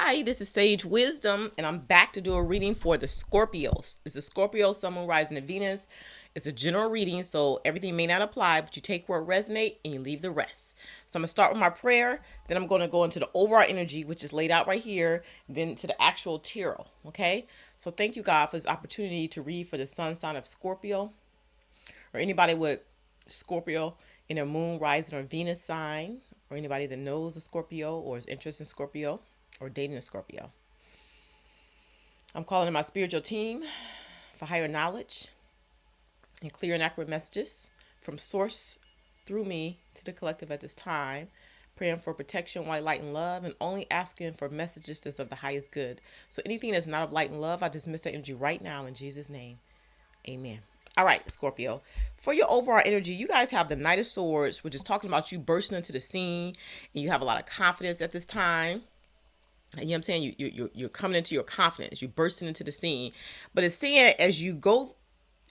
Hi, this is Sage Wisdom, and I'm back to do a reading for the Scorpios. It's a Scorpio, Sun, Moon, Rising, and Venus. It's a general reading, so everything may not apply, but you take where it resonates and you leave the rest. So I'm gonna start with my prayer, then I'm gonna go into the overall energy, which is laid out right here, then to the actual tarot. Okay. So thank you, God, for this opportunity to read for the Sun sign of Scorpio, or anybody with Scorpio in their Moon, Rising, or Venus sign, or anybody that knows a Scorpio or is interested in Scorpio or dating a Scorpio. I'm calling in my spiritual team for higher knowledge and clear and accurate messages from source through me to the collective at this time, praying for protection, white light, and love, and only asking for messages that's of the highest good. So anything that's not of light and love, I dismiss that energy right now in Jesus' name. Amen. All right, Scorpio. For your overall energy, you guys have the Knight of Swords, which is talking about you bursting into the scene, and you have a lot of confidence at this time. And you know what I'm saying? You're coming into your confidence. You're bursting into the scene. But it's saying as you go,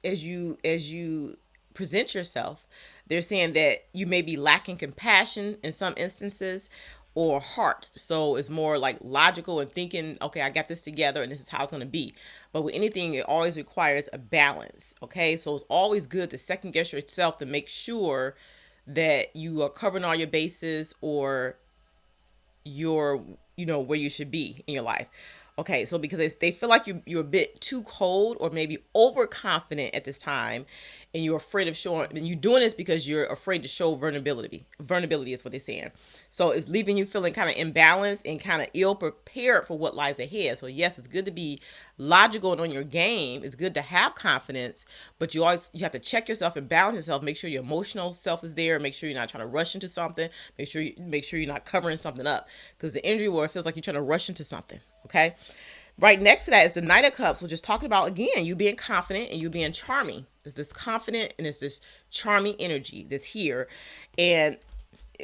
as you present yourself, they're saying that you may be lacking compassion in some instances or heart. So it's more like logical and thinking, okay, I got this together and this is how it's going to be. But with anything, it always requires a balance. Okay. So it's always good to second guess yourself to make sure that you are covering all your bases, or you're, where you should be in your life. Okay, so because they feel like you're a bit too cold or maybe overconfident at this time, and you're afraid of showing, and you're doing this because you're afraid to show vulnerability. Vulnerability is what they're saying. So it's leaving you feeling kind of imbalanced and kind of ill prepared for what lies ahead. So yes, it's good to be logical and on your game. It's good to have confidence, but you have to check yourself and balance yourself. Make sure your emotional self is there. Make sure you're not trying to rush into something. Make sure you're not covering something up, because the energy war feels like you're trying to rush into something. Okay. Right next to that is the Knight of Cups, which is talking about, again, you being confident and you being charming. It's this confident and it's this charming energy that's here. And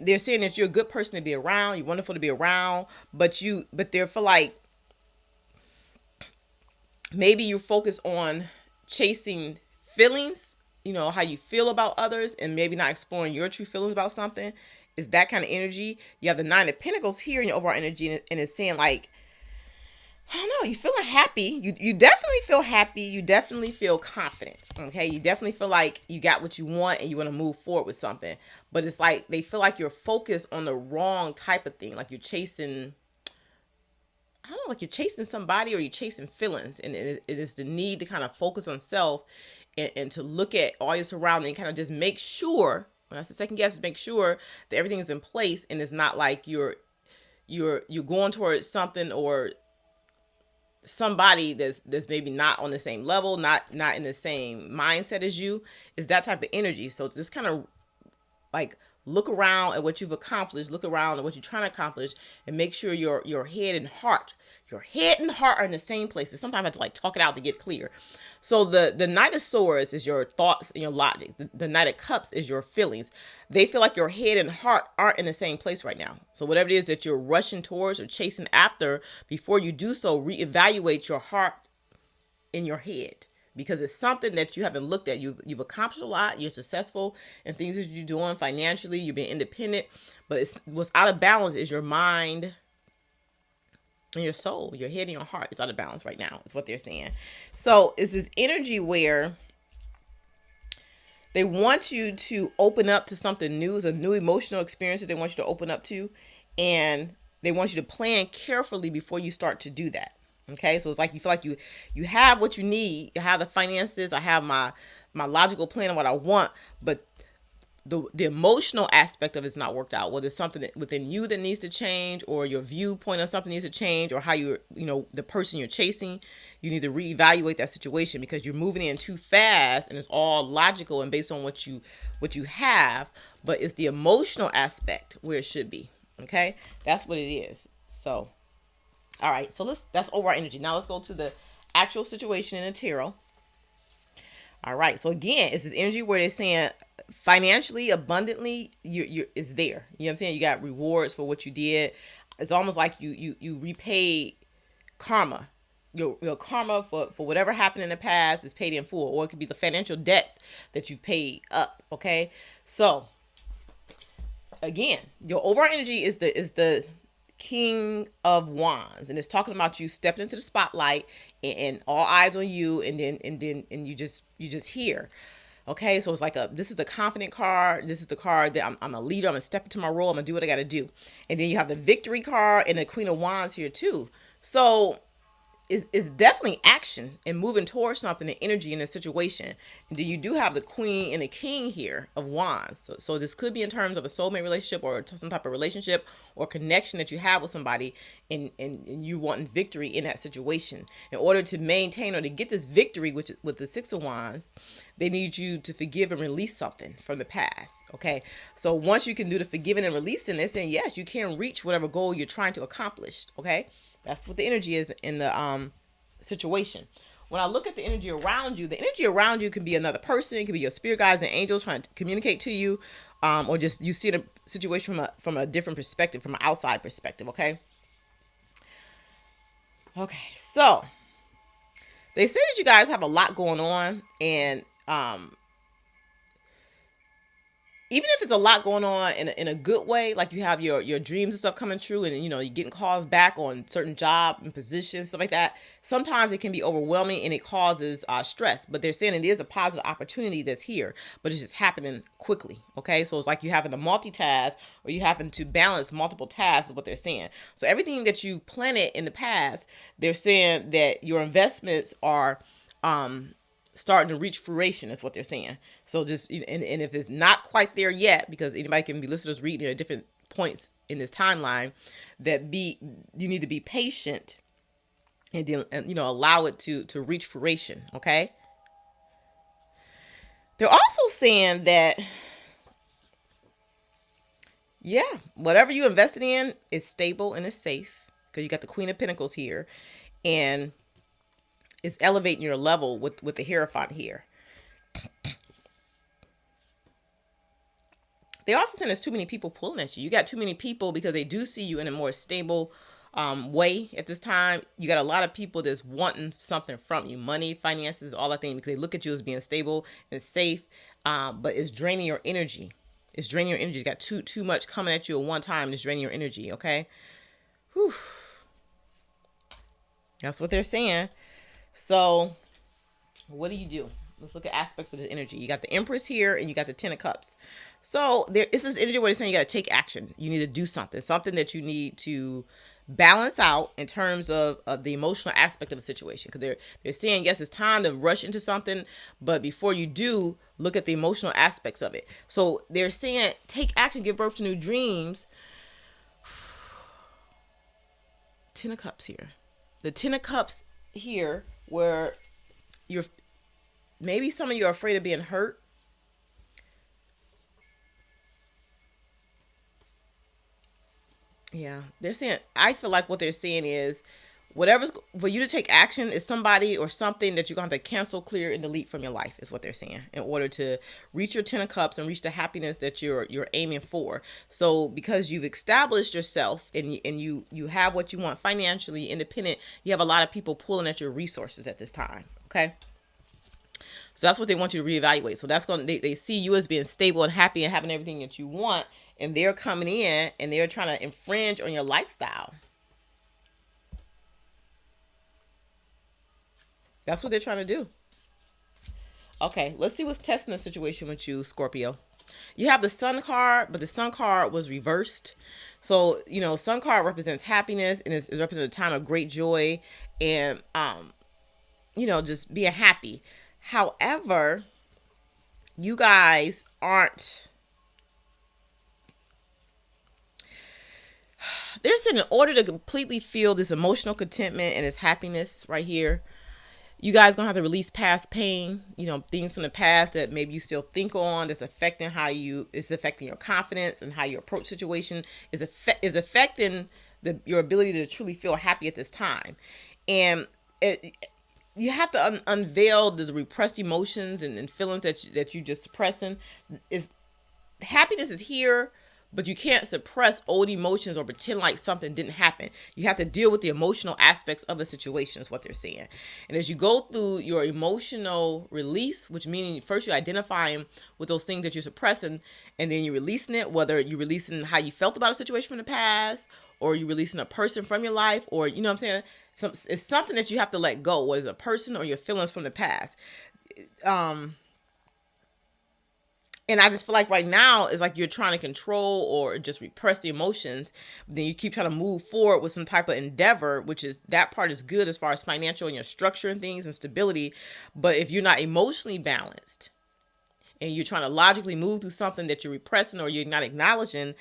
they're saying that you're a good person to be around. You're wonderful to be around, but they're for like, maybe you focus on chasing feelings, how you feel about others, and maybe not exploring your true feelings about something. Is that kind of energy. You have the Nine of Pentacles here in your overall energy, and it's saying like, I don't know, you feeling happy. You definitely feel happy. You definitely feel confident. Okay. You definitely feel like you got what you want and you want to move forward with something. But it's like they feel like you're focused on the wrong type of thing. Like you're chasing, I don't know, like you're chasing somebody or you're chasing feelings. And it is the need to kind of focus on self, and to look at all your surroundings and kind of just make sure, when I say second guess, make sure that everything is in place, and it's not like you're going towards something or somebody that's maybe not on the same level, not in the same mindset as you. Is that type of energy. So just kind of like look around at what you've accomplished, look around at what you're trying to accomplish, and make sure your head and heart are in the same places. Sometimes I have to like talk it out to get clear. So the Knight of Swords is your thoughts and your logic. The Knight of Cups is your feelings. They feel like your head and heart aren't in the same place right now. So whatever it is that you're rushing towards or chasing after, before you do so, reevaluate your heart in your head, because it's something that you haven't looked at. You've accomplished a lot. You're successful in things that you're doing financially. You've been independent, but what's out of balance is your mind and your soul. Your head and your heart is out of balance right now, is what they're saying. So it's this energy where they want you to open up to something new. It's a new emotional experience that they want you to open up to, and they want you to plan carefully before you start to do that. Okay, so it's like you feel like you have what you need. You have the finances. I have my logical plan of what I want, but the emotional aspect of it's not worked out. Whether it's something within you that needs to change, or your viewpoint on something needs to change, or how the person you're chasing, you need to reevaluate that situation, because you're moving in too fast and it's all logical and based on what you have, but it's the emotional aspect where it should be. Okay, that's what it is. So, all right, so that's overall energy. Now let's go to the actual situation in the tarot. All right. So again, it's this energy where they're saying financially, abundantly, you is there. You know what I'm saying? You got rewards for what you did. It's almost like you repay karma. Your karma for whatever happened in the past is paid in full, or it could be the financial debts that you've paid up. Okay. So again, your overall energy is the King of Wands, and it's talking about you stepping into the spotlight, and all eyes on you, and you just here. Okay, so it's like this is the confident card. This is the card that I'm a leader. I'm gonna step into my role. I'm gonna do what I gotta do. And then you have the victory card and the Queen of Wands here too. So is definitely action and moving towards something and energy in a situation. And then you do have the queen and the king here of wands. So this could be in terms of a soulmate relationship or some type of relationship or connection that you have with somebody, and you wanting victory in that situation. In order to maintain or to get this victory, which with the six of wands, they need you to forgive and release something from the past. Okay, so once you can do the forgiving and releasing, they're saying yes, you can reach whatever goal you're trying to accomplish. Okay, that's what the energy is in the situation. When I look at the energy around you, the energy around you can be another person. It could be your spirit guides and angels trying to communicate to you, or just you see the situation from a different perspective, from an outside perspective. Okay. Okay. So they say that you guys have a lot going on, and even if it's a lot going on in a good way, like you have your dreams and stuff coming true, and you're getting calls back on certain job and positions, stuff like that, sometimes it can be overwhelming and it causes stress. But they're saying it is a positive opportunity that's here, but it's just happening quickly. Okay, so it's like you having to multitask, or you having to balance multiple tasks, is what they're saying. So everything that you planted in the past, they're saying that your investments are starting to reach fruition, is what they're saying. So just, and if it's not quite there yet, because anybody can be listeners reading at different points in this timeline, you need to be patient, and then allow it to reach fruition. Okay. They're also saying that, yeah, whatever you invested in is stable and is safe, because you got the Queen of Pentacles here, and it's elevating your level with the Hierophant here. They also saying there's too many people pulling at you. You got too many people because they do see you in a more stable way at this time. You got a lot of people that's wanting something from you, money, finances, all that thing, because they look at you as being stable and safe, but it's draining your energy. It's draining your energy. You got too much coming at you at one time, and it's draining your energy. Okay, whew. That's what they're saying. So what do you do? Let's look at aspects of the energy. You got the Empress here, and you got the Ten of Cups. So there is this energy where they're saying you got to take action. You need to do something that you need to balance out in terms of the emotional aspect of the situation. Because they're saying, yes, it's time to rush into something, but before you do, look at the emotional aspects of it. So they're saying take action, give birth to new dreams. Ten of Cups here. The Ten of Cups here, where maybe some of you are afraid of being hurt. Yeah, they're saying, I feel like what they're saying is whatever's for you to take action is somebody or something that you're going to have to cancel, clear, and delete from your life, is what they're saying, in order to reach your Ten of Cups and reach the happiness that you're aiming for. So because you've established yourself, and you have what you want financially, independent, you have a lot of people pulling at your resources at this time. Okay. So that's what they want you to reevaluate. So that's they see you as being stable and happy and having everything that you want, and they're coming in and they're trying to infringe on your lifestyle. That's what they're trying to do. Okay, let's see what's testing the situation with you, Scorpio. You have the Sun card, but the Sun card was reversed. So, Sun card represents happiness, and it represents a time of great joy, and just being happy. However, you guys aren't. There's in order to completely feel this emotional contentment and this happiness right here, you guys gonna have to release past pain, things from the past that maybe you still think on, that's affecting it's affecting your confidence and how you approach situation, is affecting your ability to truly feel happy at this time. And you have to unveil the repressed emotions and feelings that you just suppressing. Happiness is here, but you can't suppress old emotions or pretend like something didn't happen. You have to deal with the emotional aspects of the situation, is what they're saying. And as you go through your emotional release, which means first you're identifying with those things that you're suppressing, and then you're releasing it, whether you're releasing how you felt about a situation from the past, or you releasing a person from your life, or you know what I'm saying? It's something that you have to let go, whether it's a person or your feelings from the past. Um, and I just feel like right now it's like you're trying to control or just repress the emotions. Then you keep trying to move forward with some type of endeavor, which is that part is good as far as financial and your structure and things and stability. But if you're not emotionally balanced and you're trying to logically move through something that you're repressing or you're not acknowledging,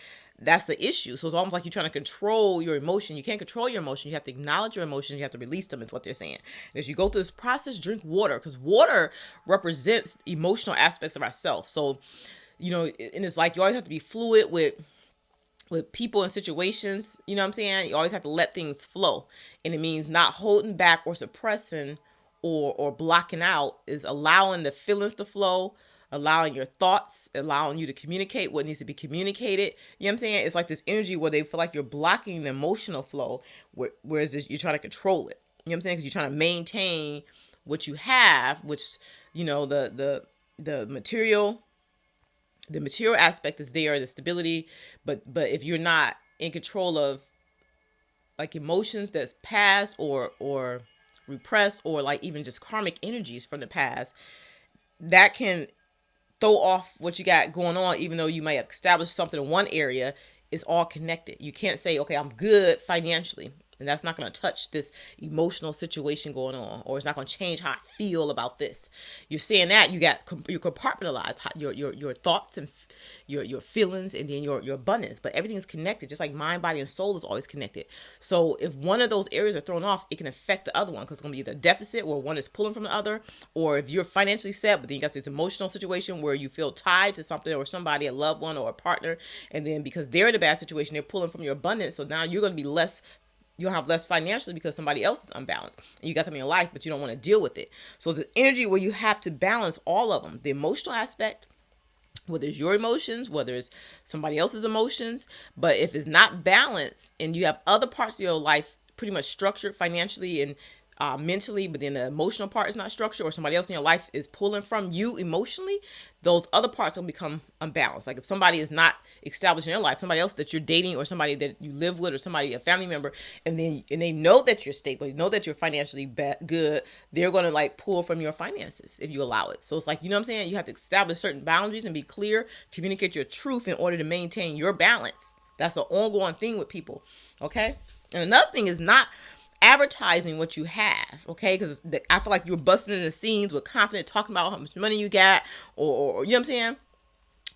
that's the issue. So it's almost like you're trying to control your emotion. You can't control your emotion. You have to acknowledge your emotions. You have to release them, is what they're saying. And as you go through this process, drink water, because water represents emotional aspects of ourselves. So, you know, and it's like you always have to be fluid with people and situations. You know what I'm saying? You always have to let things flow. And it means not holding back or suppressing or blocking out, is allowing the feelings to flow, allowing your thoughts, allowing you to communicate what needs to be communicated. You know what I'm saying? It's like this energy where they feel like you're blocking the emotional flow, whereas you're trying to control it. You know what I'm saying? Because you're trying to maintain what you have, which, you know, the material aspect is there, the stability, but if you're not in control of like emotions that's past or repressed, or like even just karmic energies from the past, that can throw off what you got going on. Even though you may have established something in one area, it's all connected. You can't say, okay, I'm good financially, and that's not going to touch this emotional situation going on, or it's not going to change how I feel about this. You're saying that you compartmentalize your thoughts and your feelings, and then your abundance. But everything is connected, just like mind, body, and soul is always connected. So if one of those areas are thrown off, it can affect the other one, because it's going to be either deficit where one is pulling from the other, or if you're financially set, but then you got this emotional situation where you feel tied to something or somebody, a loved one or a partner, and then because they're in a bad situation, they're pulling from your abundance. So now you're going to be less, you'll have less financially because somebody else is unbalanced, and you got them in your life, but you don't want to deal with it. So it's an energy where you have to balance all of them, the emotional aspect, whether it's your emotions, whether it's somebody else's emotions. But if it's not balanced and you have other parts of your life pretty much structured financially and mentally, but then the emotional part is not structured, or somebody else in your life is pulling from you emotionally, those other parts will become unbalanced. Like if somebody is not established in your life, somebody else that you're dating, or somebody that you live with, or somebody, a family member, and they know that you're stable, they know that you're financially good, they're going to like pull from your finances if you allow it. So it's like, you know what I'm saying? You have to establish certain boundaries and be clear, communicate your truth in order to maintain your balance. That's an ongoing thing with people. Okay. And another thing is not advertising what you have, okay? Because I feel like you're busting in the scenes with confidence, talking about how much money you got, or you know what I'm saying,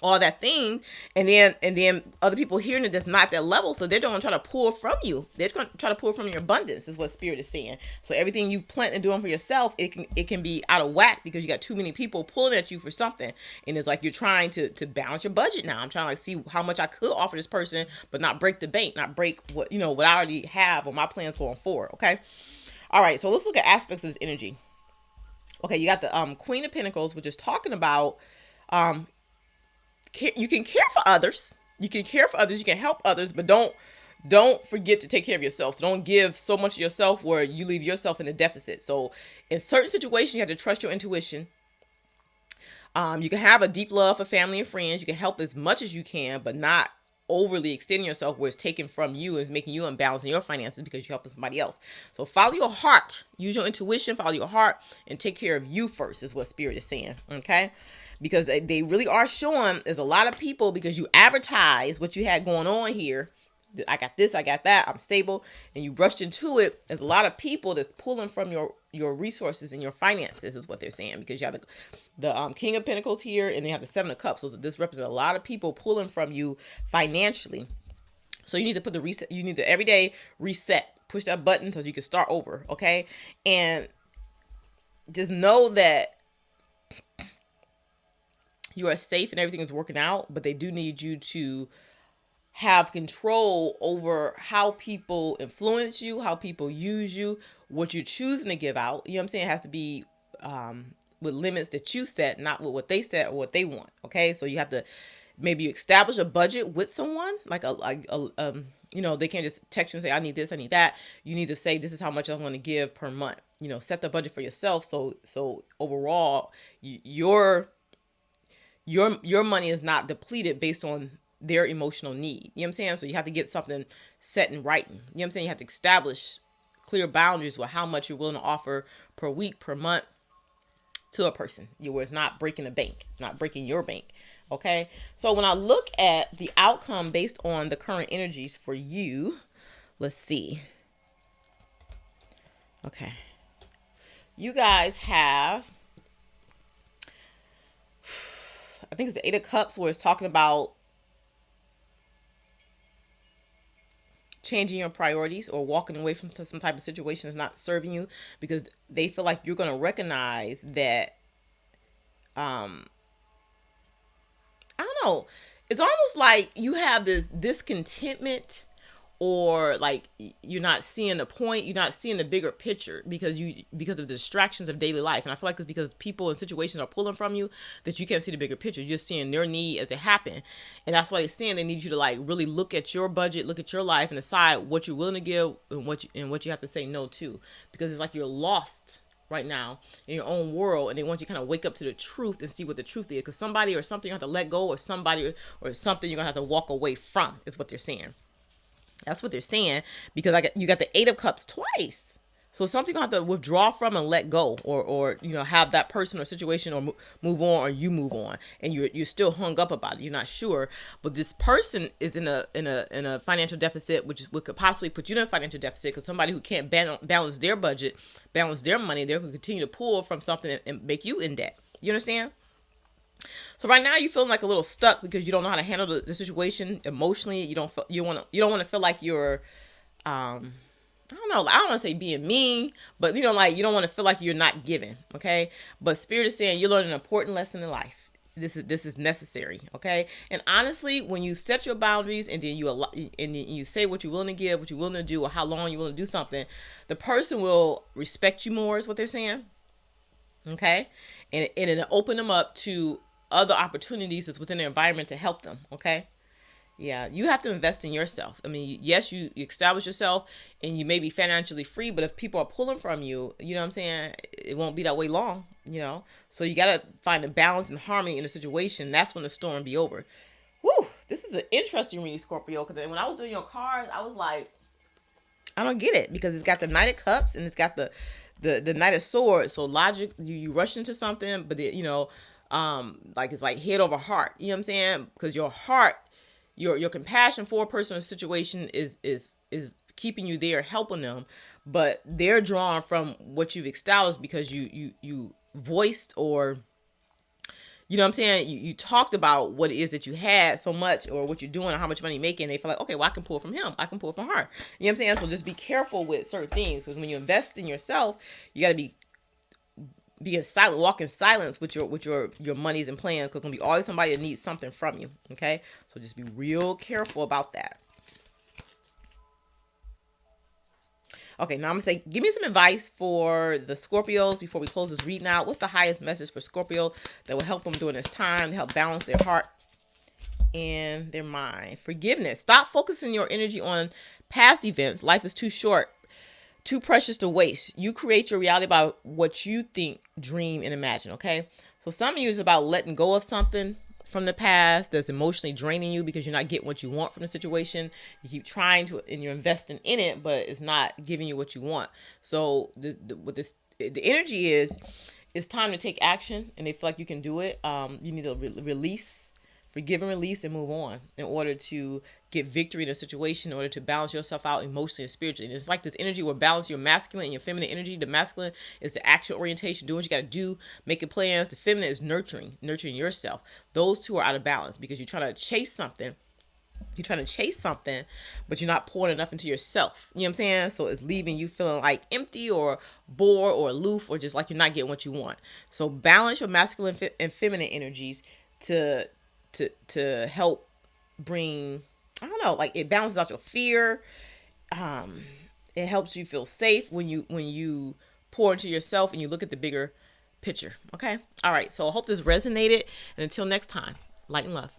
all that thing, and then other people hearing it that's not their level, so they're going to try to pull from you. They're going to try to pull from your abundance, is what Spirit is saying. So everything you plant and doing for yourself, it can be out of whack because you got too many people pulling at you for something, and it's like you're trying to balance your budget now. I'm trying to like see how much I could offer this person, but not break the bank, not break what what I already have or my plans going forward. Okay, all right. So let's look at aspects of this energy. Okay, you got the Queen of Pentacles, which is talking about um you can care for others. You can care for others. You can help others, but don't forget to take care of yourself. So don't give so much of yourself where you leave yourself in a deficit. So in certain situations, you have to trust your intuition. You can have a deep love for family and friends. You can help as much as you can, but not overly extending yourself where it's taken from you and is making you unbalanced in your finances because you're helping somebody else. So follow your heart. Use your intuition, follow your heart, and take care of you first, is what Spirit is saying. Okay? Because they really are showing there's a lot of people, because you advertise what you had going on here. I got this, I got that, I'm stable, and you rushed into it. There's a lot of people that's pulling from your resources and your finances, is what they're saying, because you have the King of Pentacles here, and they have the Seven of Cups. So this represents a lot of people pulling from you financially. So you need to put the reset. You need to every day reset, push that button so you can start over. Okay, and just know that you are safe and everything is working out, but they do need you to have control over how people influence you, how people use you, what you're choosing to give out. You know what I'm saying? It has to be with limits that you set, not with what they set or what they want. Okay, so you have to maybe establish a budget with someone, like they can't just text you and say, I need this, I need that. You need to say, this is how much I want to give per month. Set the budget for yourself. So overall, your money is not depleted based on their emotional need. You know what I'm saying? So you have to get something set in writing. You know what I'm saying? You have to establish clear boundaries with how much you're willing to offer per week, per month to a person. Where it's not breaking the bank, not breaking your bank. Okay. So when I look at the outcome based on the current energies for you, let's see. Okay. You guys have, I think it's the Eight of Cups, where it's talking about changing your priorities or walking away from some type of situation that's not serving you, because they feel like you're going to recognize that, I don't know, it's almost like you have this discontentment, or like you're not seeing the point, you're not seeing the bigger picture, because of the distractions of daily life. And I feel like it's because people and situations are pulling from you, that you can't see the bigger picture. You're just seeing their need as it happen. And that's why they're saying they need you to like really look at your budget, look at your life, and decide what you're willing to give and what you have to say no to, because it's like you're lost right now in your own world, and they want you to kind of wake up to the truth and see what the truth is, because somebody or something you have to let go, or somebody or something you're gonna have to walk away from, is what they're saying. That's what they're saying, because you got the Eight of Cups twice. So something you have to withdraw from and let go, or have that person or situation, or move on, or you move on, and you're still hung up about it. You're not sure, but this person is in a financial deficit, which could possibly put you in a financial deficit, because somebody who can't balance their budget, balance their money, they can continue to pull from something and make you in debt. You understand? So right now you're feeling like a little stuck, because you don't know how to handle the situation emotionally. You don't want to feel like you're, I don't know, I don't want to say being mean, but like you don't want to feel like you're not giving. Okay. But Spirit is saying you're learning an important lesson in life. This is necessary. Okay. And honestly, when you set your boundaries, and then you say what you're willing to give, what you're willing to do, or how long you're willing to do something, the person will respect you more, is what they're saying. Okay. And it'll open them up to other opportunities that's within their environment to help them. Okay. Yeah, you have to invest in yourself. I mean, yes, you establish yourself, and you may be financially free, but if people are pulling from you, you know what I'm saying, it won't be that way long. So you got to find a balance and harmony in the situation. That's when the storm be over. Woo, this is an interesting reading, Scorpio, because when I was doing your cards, I was like, I don't get it, because it's got the Knight of Cups and it's got the Knight of Swords. So logic, you rush into something, but like it's like head over heart. You know what I'm saying? Because your heart, your compassion for a person or situation is keeping you there, helping them, but they're drawn from what you've established, because you voiced, or you know what I'm saying, you talked about what it is that you had so much, or what you're doing, or how much money you're making. They feel like, okay, well, I can pull from him, I can pull from her. You know what I'm saying? So just be careful with certain things, because when you invest in yourself, you got to be in silent, walk in silence with your monies and plans, because there's gonna be always somebody that needs something from you. Okay, so just be real careful about that. Okay, now I'm gonna say, give me some advice for the Scorpios before we close this reading out. What's the highest message for Scorpio that will help them during this time to help balance their heart and their mind? Forgiveness. Stop focusing your energy on past events. Life is too short, too precious to waste. You create your reality by what you think, dream, and imagine. Okay, so some of you is about letting go of something from the past that's emotionally draining you, because you're not getting what you want from the situation. You keep trying to, and you're investing in it, but it's not giving you what you want. So the energy is, it's time to take action, and they feel like you can do it. You need to release, forgive and release, and move on in order to get victory in a situation, in order to balance yourself out emotionally and spiritually. And it's like this energy will balance your masculine and your feminine energy. The masculine is the action orientation, doing what you got to do, making plans. The feminine is nurturing yourself. Those two are out of balance, because you're trying to chase something. But you're not pouring enough into yourself. You know what I'm saying? So it's leaving you feeling like empty, or bored, or aloof, or just like you're not getting what you want. So balance your masculine and feminine energies to help bring, I don't know, like it balances out your fear. It helps you feel safe when you pour into yourself and you look at the bigger picture. Okay. All right. So I hope this resonated, and until next time, light and love.